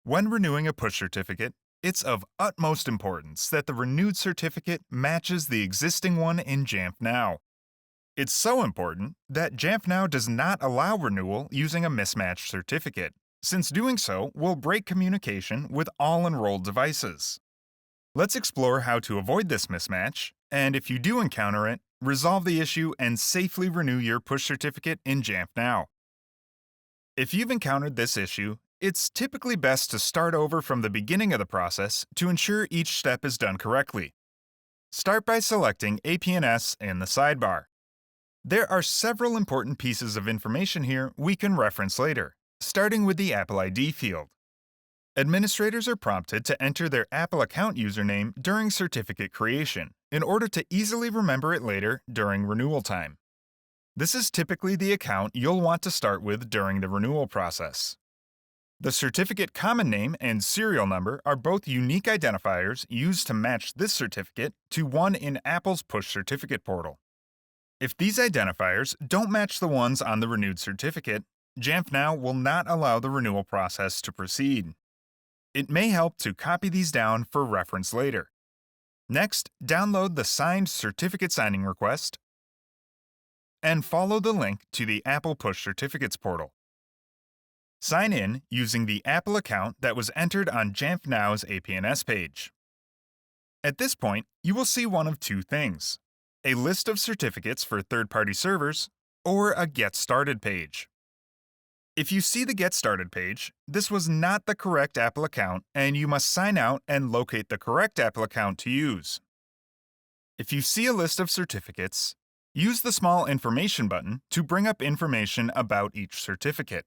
When renewing a push certificate, it's of utmost importance that the renewed certificate matches the existing one in Jamf Now. It's so important that Jamf Now does not allow renewal using a mismatched certificate, since doing so will break communication with all enrolled devices. Let's explore how to avoid this mismatch, and if you do encounter it, resolve the issue and safely renew your push certificate in Jamf Now. If you've encountered this issue, it's typically best to start over from the beginning of the process to ensure each step is done correctly. Start by selecting APNS in the sidebar. There are several important pieces of information here we can reference later, starting with the Apple ID field. Administrators are prompted to enter their Apple account username during certificate creation in order to easily remember it later during renewal time. This is typically the account you'll want to start with during the renewal process. The certificate common name and serial number are both unique identifiers used to match this certificate to one in Apple's Push Certificate portal. If these identifiers don't match the ones on the renewed certificate, Jamf Now will not allow the renewal process to proceed. It may help to copy these down for reference later. Next, download the signed certificate signing request and follow the link to the Apple Push Certificates portal. Sign in using the Apple account that was entered on Jamf Now's APNS page. At this point, you will see one of two things: a list of certificates for third-party servers or a Get Started page. If you see the Get Started page, this was not the correct Apple account and you must sign out and locate the correct Apple account to use. If you see a list of certificates, use the small Information button to bring up information about each certificate.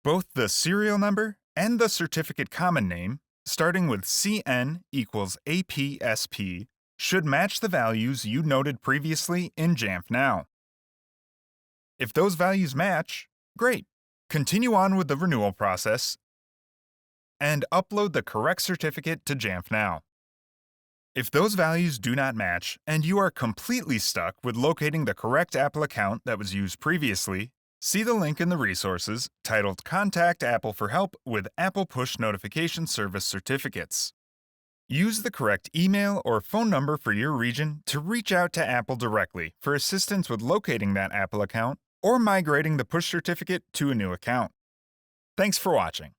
Both the serial number and the certificate common name, starting with CN equals APSP, should match the values you noted previously in Jamf Now. If those values match, great. Continue on with the renewal process and upload the correct certificate to Jamf Now. If those values do not match and you are completely stuck with locating the correct Apple account that was used previously, see the link in the resources titled Contact Apple for Help with Apple Push Notification Service Certificates. Use the correct email or phone number for your region to reach out to Apple directly for assistance with locating that Apple account or migrating the push certificate to a new account. Thanks for watching.